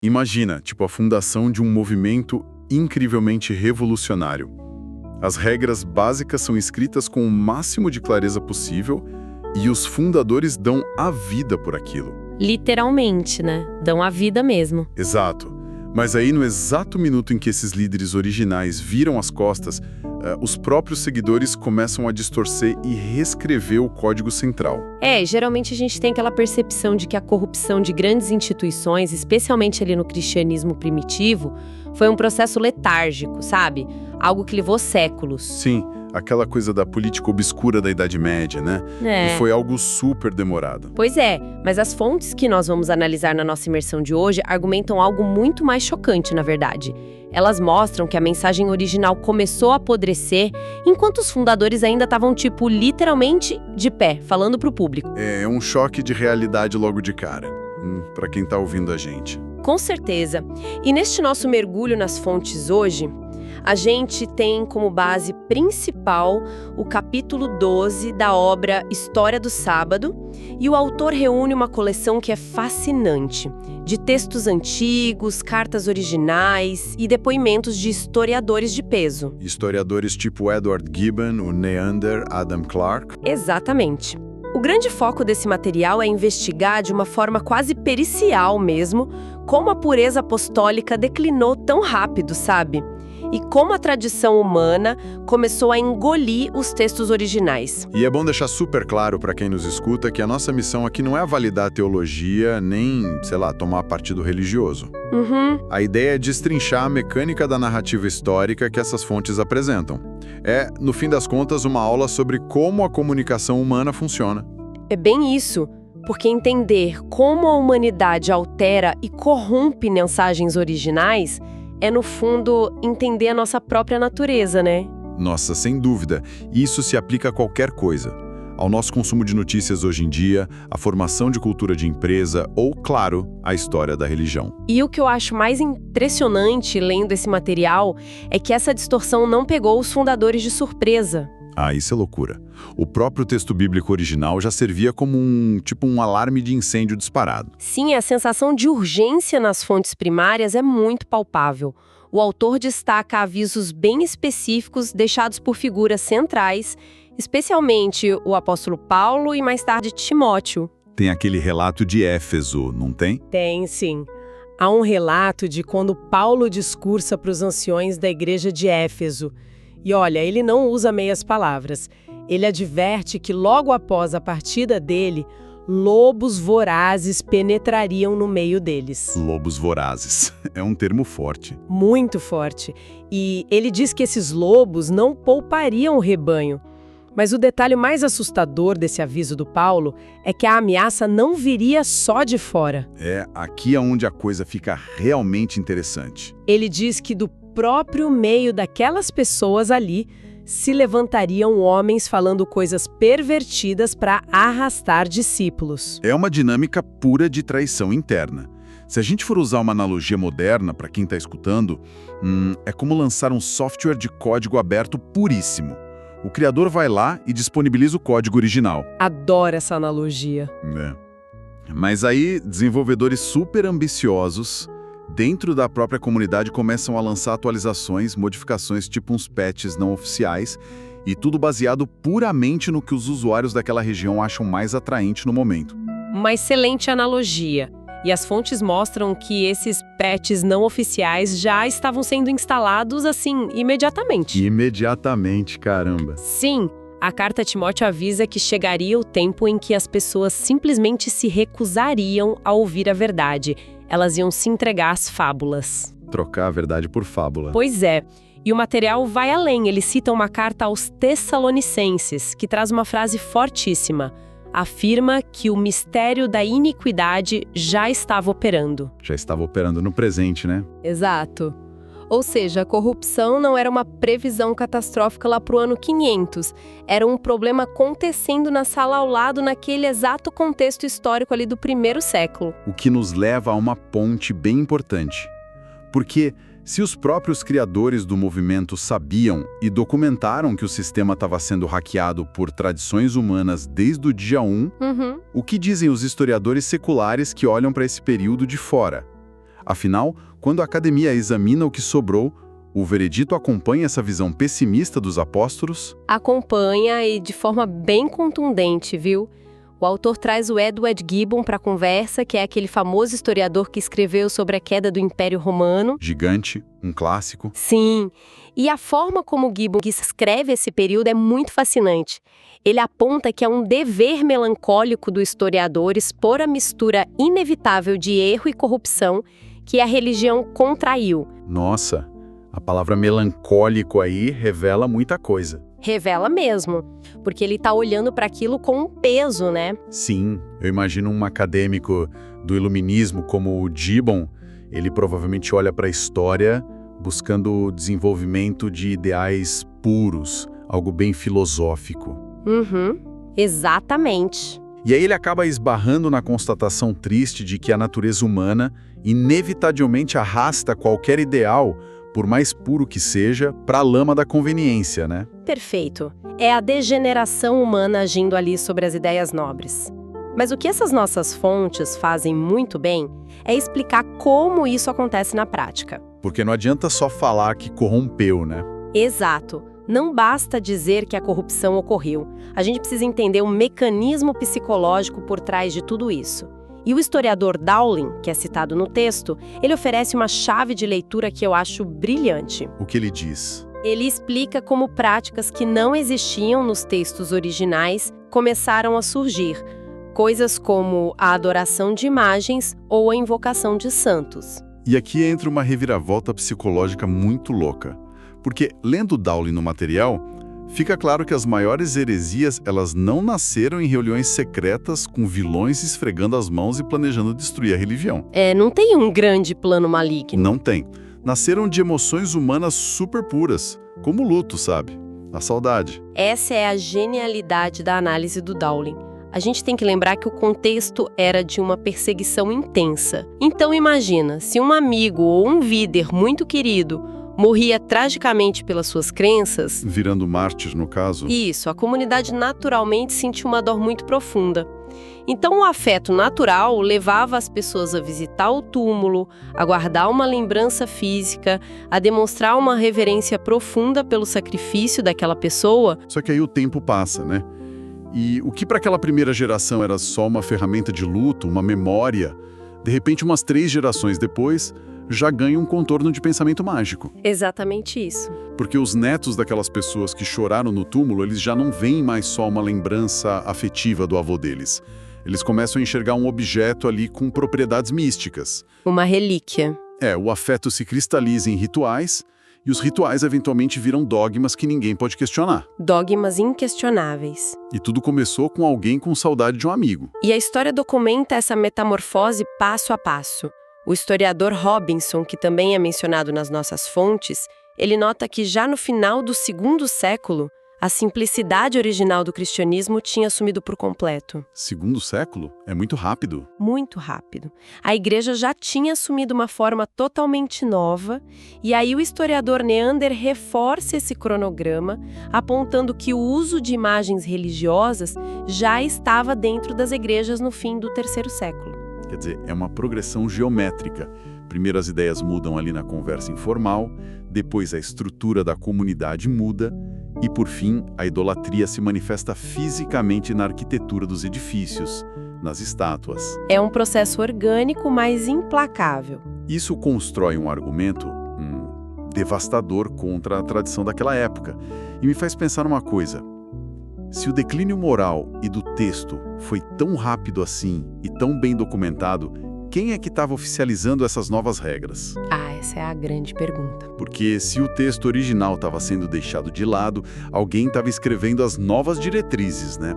Imagina, tipo, a fundação de um movimento incrivelmente revolucionário. As regras básicas são escritas com o máximo de clareza possível e os fundadores dão a vida por aquilo. Literalmente, né? Dão a vida mesmo. Exato. Mas aí, no exato minuto em que esses líderes originais viram as costas, os próprios seguidores começam a distorcer e reescrever o código central. Geralmente a gente tem aquela percepção de que a corrupção de grandes instituições, especialmente ali no cristianismo primitivo, foi um processo letárgico, sabe? Algo que levou séculos. Sim, aquela coisa da política obscura da Idade Média, né? E foi algo super demorado. Pois é, mas as fontes que nós vamos analisar na nossa imersão de hoje argumentam algo muito mais chocante, na verdade. Elas mostram que a mensagem original começou a apodrecer enquanto os fundadores ainda estavam, tipo, literalmente de pé, falando pro público. É um choque de realidade logo de cara, pra quem tá ouvindo a gente. Com certeza. E neste nosso mergulho nas fontes hoje, a gente tem como base principal o capítulo 12 da obra História do Sábado, e o autor reúne uma coleção que é fascinante, de textos antigos, cartas originais e depoimentos de historiadores de peso. Historiadores tipo Edward Gibbon, o Neander, Adam Clarke. Exatamente. O grande foco desse material é investigar de uma forma quase pericial mesmo como a pureza apostólica declinou tão rápido, sabe? E como a tradição humana começou a engolir os textos originais. E é bom deixar super claro para quem nos escuta que a nossa missão aqui não é validar a teologia, nem, sei lá, tomar partido religioso. A ideia é destrinchar a mecânica da narrativa histórica que essas fontes apresentam. É, no fim das contas, uma aula sobre como a comunicação humana funciona. É bem isso, porque entender como a humanidade altera e corrompe mensagens originais é, no fundo, entender a nossa própria natureza, né? Nossa, sem dúvida. Isso se aplica a qualquer coisa. Ao nosso consumo de notícias hoje em dia, à formação de cultura de empresa ou, claro, à história da religião. E o que eu acho mais impressionante lendo esse material é que essa distorção não pegou os fundadores de surpresa. Ah, isso é loucura. O próprio texto bíblico original já servia como um alarme de incêndio disparado. Sim, a sensação de urgência nas fontes primárias é muito palpável. O autor destaca avisos bem específicos deixados por figuras centrais, especialmente o apóstolo Paulo e mais tarde Timóteo. Tem aquele relato de Éfeso, não tem? Tem, sim. Há um relato de quando Paulo discursa para os anciões da igreja de Éfeso. E olha, ele não usa meias palavras. Ele adverte que logo após a partida dele, lobos vorazes penetrariam no meio deles. Lobos vorazes. É um termo forte. Muito forte. E ele diz que esses lobos não poupariam o rebanho. Mas o detalhe mais assustador desse aviso do Paulo é que a ameaça não viria só de fora. É, aqui é onde a coisa fica realmente interessante. Ele diz que do próprio meio daquelas pessoas ali se levantariam homens falando coisas pervertidas para arrastar discípulos. É uma dinâmica pura de traição interna. Se a gente for usar uma analogia moderna para quem está escutando, é como lançar um software de código aberto puríssimo. O criador vai lá e disponibiliza o código original. Adoro essa analogia. Mas aí, desenvolvedores super ambiciosos dentro da própria comunidade começam a lançar atualizações, modificações tipo uns patches não oficiais, e tudo baseado puramente no que os usuários daquela região acham mais atraente no momento. Uma excelente analogia. E as fontes mostram que esses patches não oficiais já estavam sendo instalados, assim, imediatamente. Imediatamente, caramba. Sim, a carta a Timóteo avisa que chegaria o tempo em que as pessoas simplesmente se recusariam a ouvir a verdade. Elas iam se entregar às fábulas. Trocar a verdade por fábula. Pois é. E o material vai além. Ele cita uma carta aos Tessalonicenses, que traz uma frase fortíssima. Afirma que o mistério da iniquidade já estava operando. Já estava operando no presente, né? Exato. Ou seja, a corrupção não era uma previsão catastrófica lá para o ano 500. Era um problema acontecendo na sala ao lado, naquele exato contexto histórico ali do primeiro século. O que nos leva a uma ponte bem importante. Porque se os próprios criadores do movimento sabiam e documentaram que o sistema estava sendo hackeado por tradições humanas desde o dia 1, o que dizem os historiadores seculares que olham para esse período de fora? Afinal, quando a academia examina o que sobrou, o veredito acompanha essa visão pessimista dos apóstolos? Acompanha e de forma bem contundente, viu? O autor traz o Edward Gibbon para a conversa, que é aquele famoso historiador que escreveu sobre a queda do Império Romano. Gigante, um clássico. Sim, e a forma como Gibbon escreve esse período é muito fascinante. Ele aponta que é um dever melancólico do historiador expor a mistura inevitável de erro e corrupção que a religião contraiu. Nossa, a palavra melancólico aí revela muita coisa. Revela mesmo, porque ele está olhando para aquilo com um peso, né? Sim, eu imagino um acadêmico do iluminismo como o Gibbon, ele provavelmente olha para a história buscando o desenvolvimento de ideais puros, algo bem filosófico. Exatamente. E aí ele acaba esbarrando na constatação triste de que a natureza humana inevitavelmente arrasta qualquer ideal, por mais puro que seja, para a lama da conveniência, né? Perfeito. É a degeneração humana agindo ali sobre as ideias nobres. Mas o que essas nossas fontes fazem muito bem é explicar como isso acontece na prática. Porque não adianta só falar que corrompeu, né? Exato. Não basta dizer que a corrupção ocorreu. A gente precisa entender o mecanismo psicológico por trás de tudo isso. E o historiador Dowling, que é citado no texto, ele oferece uma chave de leitura que eu acho brilhante. O que ele diz? Ele explica como práticas que não existiam nos textos originais começaram a surgir, coisas como a adoração de imagens ou a invocação de santos. E aqui entra uma reviravolta psicológica muito louca. Porque, lendo Dowling no material, fica claro que as maiores heresias, elas não nasceram em reuniões secretas com vilões esfregando as mãos e planejando destruir a religião. Não tem um grande plano maligno. Não tem. Nasceram de emoções humanas super puras, como o luto, sabe? A saudade. Essa é a genialidade da análise do Dowling. A gente tem que lembrar que o contexto era de uma perseguição intensa. Então imagina, se um amigo ou um líder muito querido morria tragicamente pelas suas crenças... Virando mártir, no caso. Isso, a comunidade naturalmente sentiu uma dor muito profunda. Então o afeto natural levava as pessoas a visitar o túmulo, a guardar uma lembrança física, a demonstrar uma reverência profunda pelo sacrifício daquela pessoa. Só que aí o tempo passa, né? E o que para aquela primeira geração era só uma ferramenta de luto, uma memória, de repente umas 3 gerações depois já ganha um contorno de pensamento mágico. Exatamente isso. Porque os netos daquelas pessoas que choraram no túmulo, eles já não veem mais só uma lembrança afetiva do avô deles. Eles começam a enxergar um objeto ali com propriedades místicas. Uma relíquia. O afeto se cristaliza em rituais, e os rituais eventualmente viram dogmas que ninguém pode questionar. Dogmas inquestionáveis. E tudo começou com alguém com saudade de um amigo. E a história documenta essa metamorfose passo a passo. O historiador Robinson, que também é mencionado nas nossas fontes, ele nota que já no final do 2º século, a simplicidade original do cristianismo tinha sumido por completo. 2º século? É muito rápido. Muito rápido. A igreja já tinha assumido uma forma totalmente nova, e aí o historiador Neander reforça esse cronograma, apontando que o uso de imagens religiosas já estava dentro das igrejas no fim do 3º século. Quer dizer, é uma progressão geométrica. Primeiro as ideias mudam ali na conversa informal, depois a estrutura da comunidade muda e, por fim, a idolatria se manifesta fisicamente na arquitetura dos edifícios, nas estátuas. É um processo orgânico, mas implacável. Isso constrói um argumento devastador contra a tradição daquela época e me faz pensar numa coisa. Se o declínio moral e do texto foi tão rápido assim e tão bem documentado, quem é que estava oficializando essas novas regras? Essa é a grande pergunta. Porque se o texto original estava sendo deixado de lado, alguém estava escrevendo as novas diretrizes, né?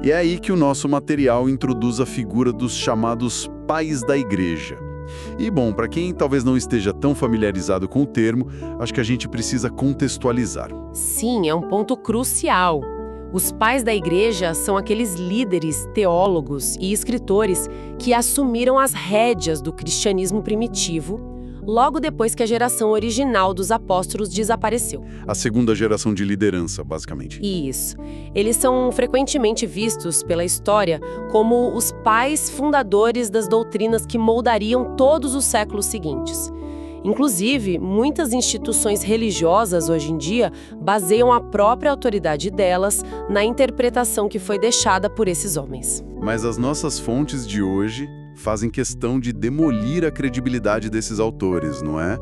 E é aí que o nosso material introduz a figura dos chamados pais da igreja. E bom, para quem talvez não esteja tão familiarizado com o termo, acho que a gente precisa contextualizar. Sim, é um ponto crucial. Os pais da igreja são aqueles líderes, teólogos e escritores que assumiram as rédeas do cristianismo primitivo, logo depois que a geração original dos apóstolos desapareceu. A segunda geração de liderança, basicamente. Isso. Eles são frequentemente vistos pela história como os pais fundadores das doutrinas que moldariam todos os séculos seguintes. Inclusive, muitas instituições religiosas hoje em dia baseiam a própria autoridade delas na interpretação que foi deixada por esses homens. Mas as nossas fontes de hoje fazem questão de demolir a credibilidade desses autores, não é?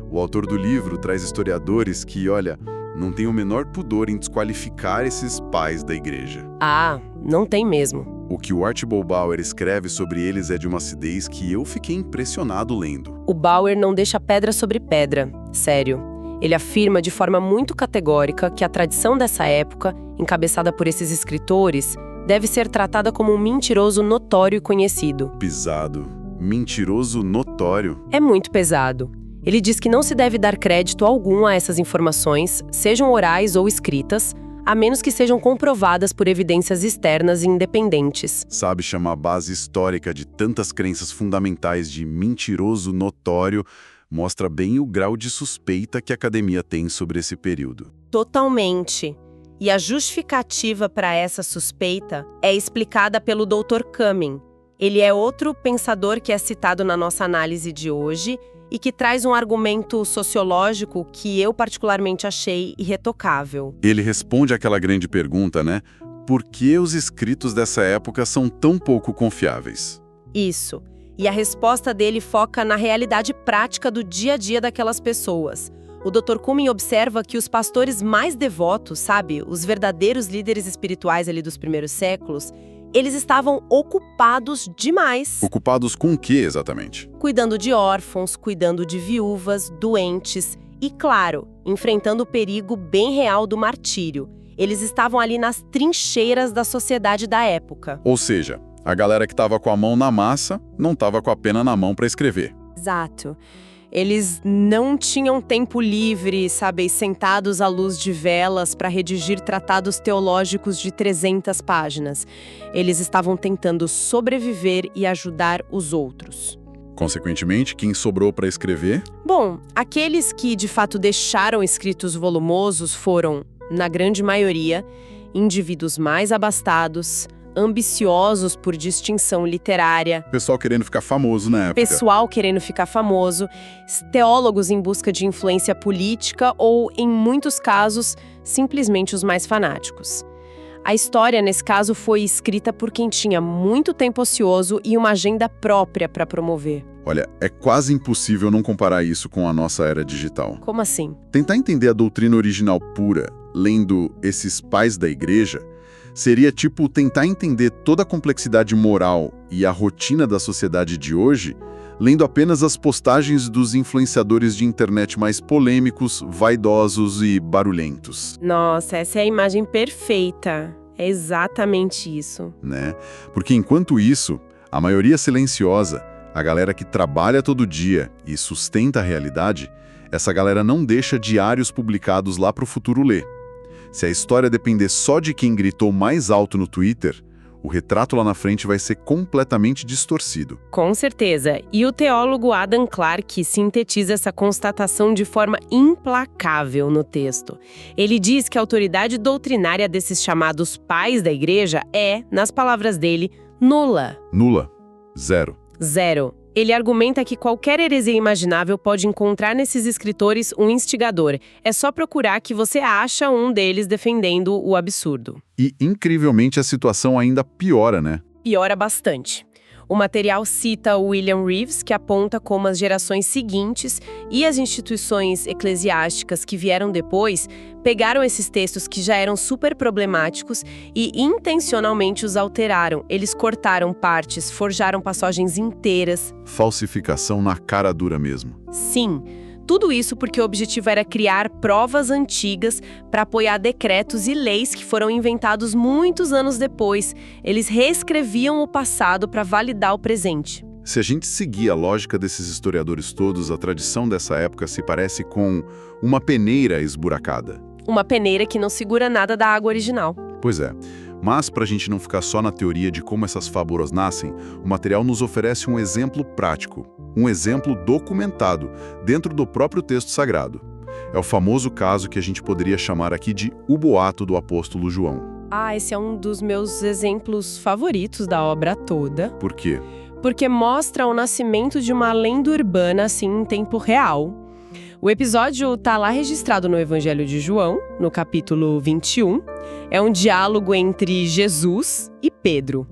O autor do livro traz historiadores que, olha, não tem o menor pudor em desqualificar esses pais da igreja. Ah, não tem mesmo. O que o Archibald Bauer escreve sobre eles é de uma acidez que eu fiquei impressionado lendo. O Bauer não deixa pedra sobre pedra, sério. Ele afirma de forma muito categórica que a tradição dessa época, encabeçada por esses escritores, deve ser tratada como um mentiroso notório e conhecido. Pesado. Mentiroso notório. É muito pesado. Ele diz que não se deve dar crédito algum a essas informações, sejam orais ou escritas, a menos que sejam comprovadas por evidências externas e independentes. Sabe chamar a base histórica de tantas crenças fundamentais de mentiroso notório, mostra bem o grau de suspeita que a academia tem sobre esse período. Totalmente. E a justificativa para essa suspeita é explicada pelo Dr. Cumming. Ele é outro pensador que é citado na nossa análise de hoje e que traz um argumento sociológico que eu particularmente achei irretocável. Ele responde àquela grande pergunta, né? Por que os escritos dessa época são tão pouco confiáveis? Isso. E a resposta dele foca na realidade prática do dia a dia daquelas pessoas. O Dr. Cumming observa que os pastores mais devotos, sabe, os verdadeiros líderes espirituais ali dos primeiros séculos, eles estavam ocupados demais. Ocupados com o que exatamente? Cuidando de órfãos, cuidando de viúvas, doentes e, claro, enfrentando o perigo bem real do martírio. Eles estavam ali nas trincheiras da sociedade da época. Ou seja, a galera que estava com a mão na massa não estava com a pena na mão para escrever. Exato. Eles não tinham tempo livre, sabe, sentados à luz de velas para redigir tratados teológicos de 300 páginas. Eles estavam tentando sobreviver e ajudar os outros. Consequentemente, quem sobrou para escrever? Bom, aqueles que de fato deixaram escritos volumosos foram, na grande maioria, indivíduos mais abastados, ambiciosos por distinção literária. Pessoal querendo ficar famoso na época. Pessoal querendo ficar famoso, teólogos em busca de influência política ou, em muitos casos, simplesmente os mais fanáticos. A história, nesse caso, foi escrita por quem tinha muito tempo ocioso e uma agenda própria para promover. Olha, é quase impossível não comparar isso com a nossa era digital. Como assim? Tentar entender a doutrina original pura, lendo esses pais da igreja, seria tipo tentar entender toda a complexidade moral e a rotina da sociedade de hoje, lendo apenas as postagens dos influenciadores de internet mais polêmicos, vaidosos e barulhentos. Nossa, essa é a imagem perfeita. É exatamente isso. Né? Porque enquanto isso, a maioria silenciosa, a galera que trabalha todo dia e sustenta a realidade, essa galera não deixa diários publicados lá para o futuro ler. Se a história depender só de quem gritou mais alto no Twitter, o retrato lá na frente vai ser completamente distorcido. Com certeza. E o teólogo Adam Clarke sintetiza essa constatação de forma implacável no texto. Ele diz que a autoridade doutrinária desses chamados pais da igreja é, nas palavras dele, nula. Nula. Zero. Zero. Ele argumenta que qualquer heresia imaginável pode encontrar nesses escritores um instigador. É só procurar que você acha um deles defendendo o absurdo. E, incrivelmente, a situação ainda piora, né? Piora bastante. O material cita William Reeves, que aponta como as gerações seguintes e as instituições eclesiásticas que vieram depois pegaram esses textos que já eram super problemáticos e intencionalmente os alteraram. Eles cortaram partes, forjaram passagens inteiras. Falsificação na cara dura mesmo. Sim. Tudo isso porque o objetivo era criar provas antigas para apoiar decretos e leis que foram inventados muitos anos depois. Eles reescreviam o passado para validar o presente. Se a gente seguir a lógica desses historiadores todos, a tradição dessa época se parece com uma peneira esburacada. Uma peneira que não segura nada da água original. Pois é. Mas, para a gente não ficar só na teoria de como essas fábulas nascem, o material nos oferece um exemplo prático, um exemplo documentado, dentro do próprio texto sagrado. É o famoso caso que a gente poderia chamar aqui de o boato do apóstolo João. Esse é um dos meus exemplos favoritos da obra toda. Por quê? Porque mostra o nascimento de uma lenda urbana, assim, em tempo real. O episódio está lá registrado no Evangelho de João, no capítulo 21. É um diálogo entre Jesus e Pedro.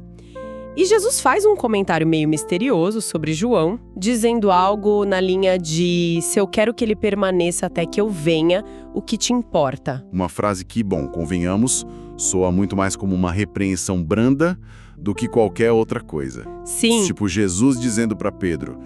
E Jesus faz um comentário meio misterioso sobre João, dizendo algo na linha de: se eu quero que ele permaneça até que eu venha, o que te importa? Uma frase que, bom, convenhamos, soa muito mais como uma repreensão branda do que qualquer outra coisa. Sim. Tipo Jesus dizendo para Pedro,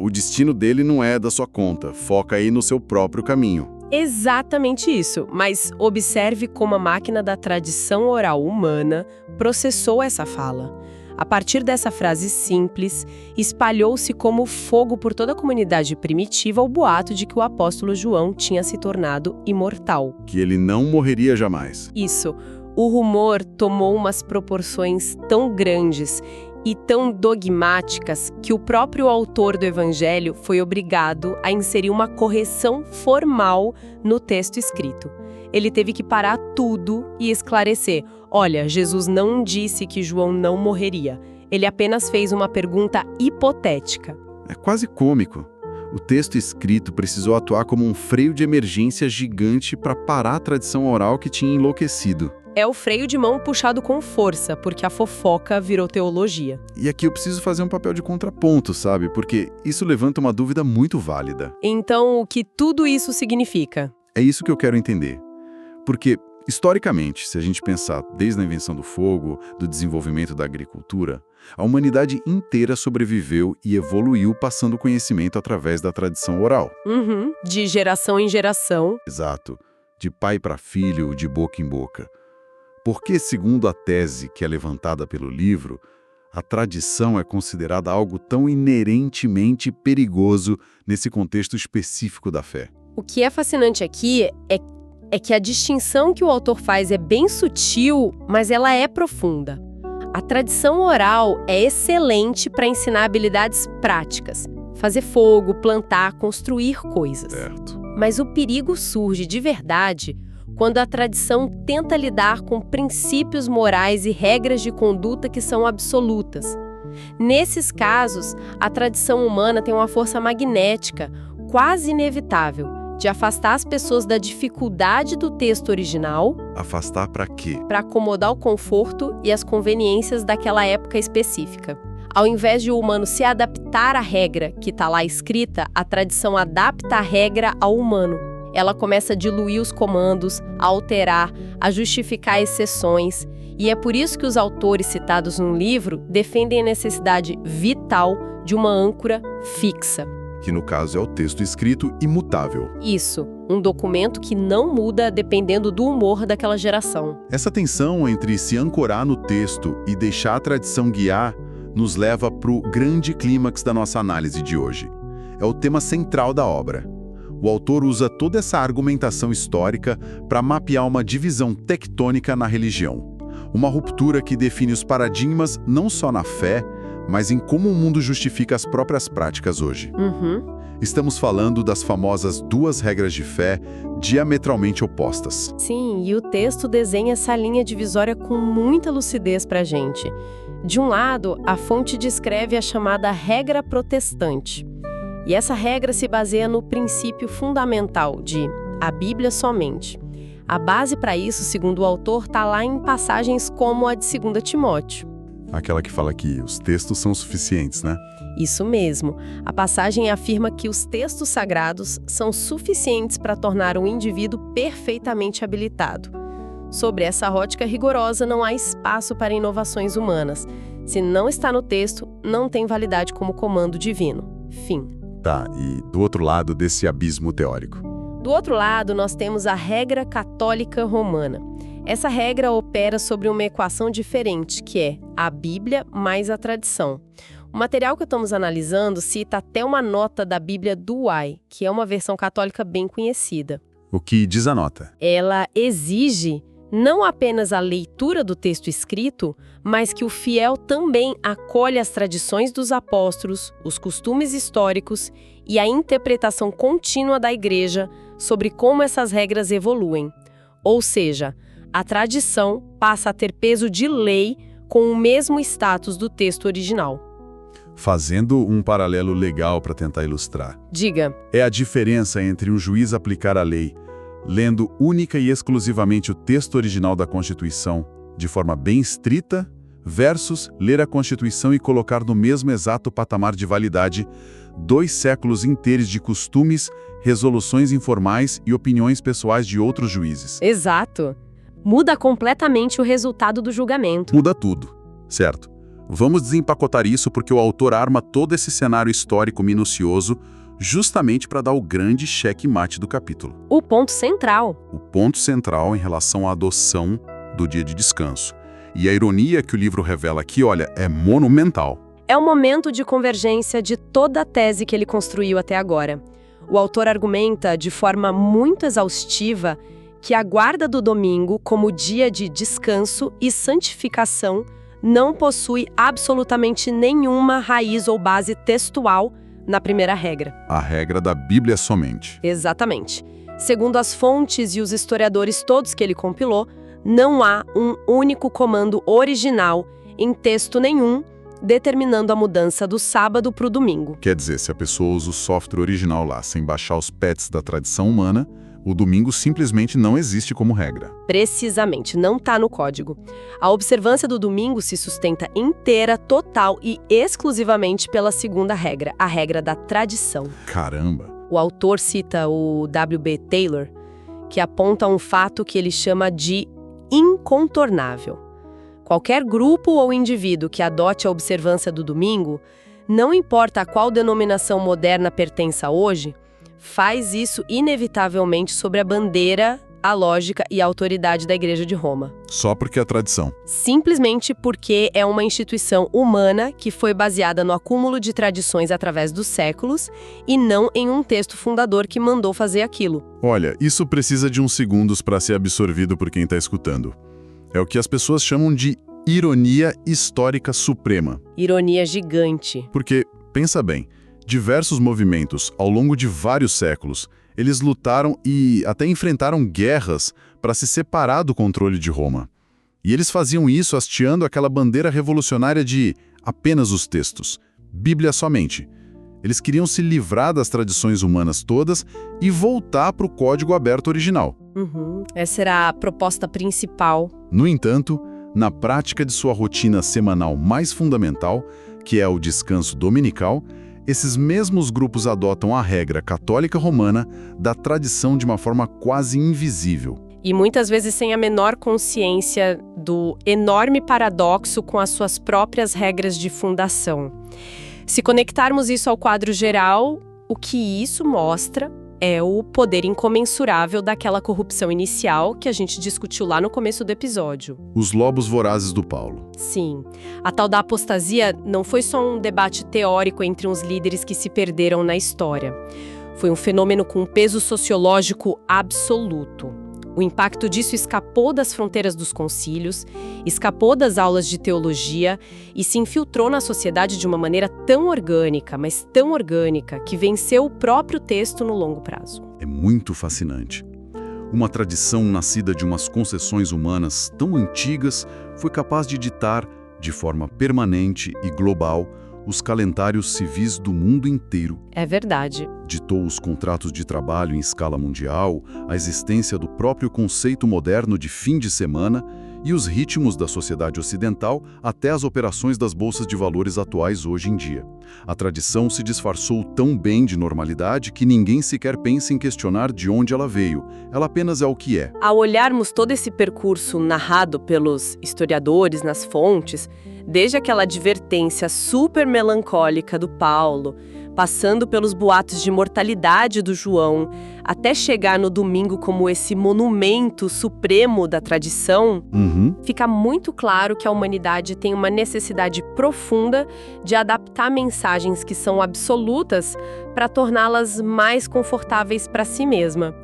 o destino dele não é da sua conta, foca aí no seu próprio caminho. Exatamente isso, mas observe como a máquina da tradição oral humana processou essa fala. A partir dessa frase simples, espalhou-se como fogo por toda a comunidade primitiva o boato de que o apóstolo João tinha se tornado imortal. Que ele não morreria jamais. Isso. O rumor tomou umas proporções tão grandes e tão dogmáticas que o próprio autor do Evangelho foi obrigado a inserir uma correção formal no texto escrito. Ele teve que parar tudo e esclarecer: olha, Jesus não disse que João não morreria. Ele apenas fez uma pergunta hipotética. É quase cômico. O texto escrito precisou atuar como um freio de emergência gigante para parar a tradição oral que tinha enlouquecido. É o freio de mão puxado com força, porque a fofoca virou teologia. E aqui eu preciso fazer um papel de contraponto, sabe? Porque isso levanta uma dúvida muito válida. Então, o que tudo isso significa? É isso que eu quero entender. Porque, historicamente, se a gente pensar desde a invenção do fogo, do desenvolvimento da agricultura, a humanidade inteira sobreviveu e evoluiu passando conhecimento através da tradição oral. De geração em geração. Exato. De pai para filho, de boca em boca. Porque, segundo a tese que é levantada pelo livro, a tradição é considerada algo tão inerentemente perigoso nesse contexto específico da fé. O que é fascinante aqui é que a distinção que o autor faz é bem sutil, mas ela é profunda. A tradição oral é excelente para ensinar habilidades práticas, fazer fogo, plantar, construir coisas. Certo. Mas o perigo surge de verdade quando a tradição tenta lidar com princípios morais e regras de conduta que são absolutas. Nesses casos, a tradição humana tem uma força magnética, quase inevitável, de afastar as pessoas da dificuldade do texto original. Afastar para quê? Para acomodar o conforto e as conveniências daquela época específica. Ao invés de o humano se adaptar à regra que está lá escrita, a tradição adapta a regra ao humano. Ela começa a diluir os comandos, a alterar, a justificar exceções. E é por isso que os autores citados no livro defendem a necessidade vital de uma âncora fixa. Que no caso é o texto escrito imutável. Isso, um documento que não muda dependendo do humor daquela geração. Essa tensão entre se ancorar no texto e deixar a tradição guiar nos leva para o grande clímax da nossa análise de hoje. É o tema central da obra. O autor usa toda essa argumentação histórica para mapear uma divisão tectônica na religião. Uma ruptura que define os paradigmas não só na fé, mas em como o mundo justifica as próprias práticas hoje. Estamos falando das famosas duas regras de fé diametralmente opostas. Sim, e o texto desenha essa linha divisória com muita lucidez para a gente. De um lado, a fonte descreve a chamada regra protestante. E essa regra se baseia no princípio fundamental de a Bíblia somente. A base para isso, segundo o autor, está lá em passagens como a de 2 Timóteo. Aquela que fala que os textos são suficientes, né? Isso mesmo. A passagem afirma que os textos sagrados são suficientes para tornar um indivíduo perfeitamente habilitado. Sobre essa ótica rigorosa, não há espaço para inovações humanas. Se não está no texto, não tem validade como comando divino. Fim. Tá, e do outro lado desse abismo teórico? Do outro lado, nós temos a regra católica romana. Essa regra opera sobre uma equação diferente, que é a Bíblia mais a tradição. O material que estamos analisando cita até uma nota da Bíblia Douay, que é uma versão católica bem conhecida. O que diz a nota? Ela exige não apenas a leitura do texto escrito, mas que o fiel também acolhe as tradições dos apóstolos, os costumes históricos e a interpretação contínua da Igreja sobre como essas regras evoluem. Ou seja, a tradição passa a ter peso de lei com o mesmo status do texto original. Fazendo um paralelo legal para tentar ilustrar. Diga. É a diferença entre um juiz aplicar a lei, lendo única e exclusivamente o texto original da Constituição, de forma bem estrita, versus ler a Constituição e colocar no mesmo exato patamar de validade 2 séculos inteiros de costumes, resoluções informais e opiniões pessoais de outros juízes. Exato. Muda completamente o resultado do julgamento. Muda tudo, certo? Vamos desempacotar isso porque o autor arma todo esse cenário histórico minucioso justamente para dar o grande checkmate do capítulo. O ponto central. O ponto central em relação à adoção do dia de descanso. E a ironia que o livro revela aqui, olha, é monumental. É o momento de convergência de toda a tese que ele construiu até agora. O autor argumenta de forma muito exaustiva que a guarda do domingo como dia de descanso e santificação não possui absolutamente nenhuma raiz ou base textual na primeira regra. A regra da Bíblia somente. Exatamente. Segundo as fontes e os historiadores todos que ele compilou, não há um único comando original em texto nenhum determinando a mudança do sábado para o domingo. Quer dizer, se a pessoa usa o software original lá sem baixar os pets da tradição humana, o domingo simplesmente não existe como regra. Precisamente, não está no código. A observância do domingo se sustenta inteira, total e exclusivamente pela segunda regra, a regra da tradição. Caramba! O autor cita o W.B. Taylor, que aponta um fato que ele chama de incontornável. Qualquer grupo ou indivíduo que adote a observância do domingo, não importa a qual denominação moderna pertença hoje, faz isso inevitavelmente sobre a bandeira, a lógica e a autoridade da Igreja de Roma. Só porque é tradição. Simplesmente porque é uma instituição humana que foi baseada no acúmulo de tradições através dos séculos e não em um texto fundador que mandou fazer aquilo. Olha, isso precisa de uns segundos para ser absorvido por quem está escutando. É o que as pessoas chamam de ironia histórica suprema. Ironia gigante. Porque, pensa bem, diversos movimentos, ao longo de vários séculos, eles lutaram e até enfrentaram guerras para se separar do controle de Roma. E eles faziam isso hasteando aquela bandeira revolucionária de apenas os textos, Bíblia somente. Eles queriam se livrar das tradições humanas todas e voltar para o código aberto original. Essa era a proposta principal. No entanto, na prática de sua rotina semanal mais fundamental, que é o descanso dominical, esses mesmos grupos adotam a regra católica romana da tradição de uma forma quase invisível. E muitas vezes sem a menor consciência do enorme paradoxo com as suas próprias regras de fundação. Se conectarmos isso ao quadro geral, o que isso mostra é o poder incomensurável daquela corrupção inicial que a gente discutiu lá no começo do episódio. Os lobos vorazes do Paulo. Sim. A tal da apostasia não foi só um debate teórico entre uns líderes que se perderam na história. Foi um fenômeno com peso sociológico absoluto. O impacto disso escapou das fronteiras dos concílios, escapou das aulas de teologia e se infiltrou na sociedade de uma maneira tão orgânica, mas tão orgânica, que venceu o próprio texto no longo prazo. É muito fascinante. Uma tradição nascida de umas concessões humanas tão antigas foi capaz de ditar, de forma permanente e global, os calendários civis do mundo inteiro. É verdade. Ditou os contratos de trabalho em escala mundial, a existência do próprio conceito moderno de fim de semana e os ritmos da sociedade ocidental até as operações das bolsas de valores atuais hoje em dia. A tradição se disfarçou tão bem de normalidade que ninguém sequer pensa em questionar de onde ela veio. Ela apenas é o que é. Ao olharmos todo esse percurso narrado pelos historiadores nas fontes, desde aquela advertência super melancólica do Paulo, passando pelos boatos de mortalidade do João, até chegar no domingo como esse monumento supremo da tradição, fica muito claro que a humanidade tem uma necessidade profunda de adaptar mensagens que são absolutas para torná-las mais confortáveis para si mesma.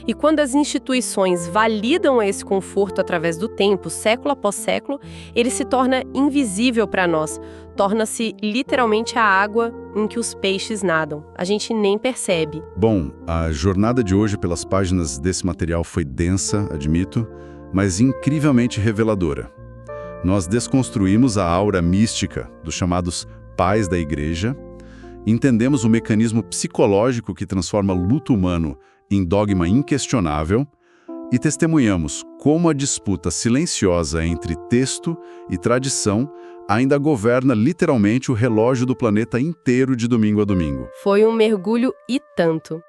E quando as instituições validam esse conforto através do tempo, século após século, ele se torna invisível para nós, torna-se literalmente a água em que os peixes nadam. A gente nem percebe. Bom, a jornada de hoje pelas páginas desse material foi densa, admito, mas incrivelmente reveladora. Nós desconstruímos a aura mística dos chamados pais da igreja, entendemos o mecanismo psicológico que transforma luto humano em dogma inquestionável e testemunhamos como a disputa silenciosa entre texto e tradição ainda governa literalmente o relógio do planeta inteiro de domingo a domingo. Foi um mergulho e tanto.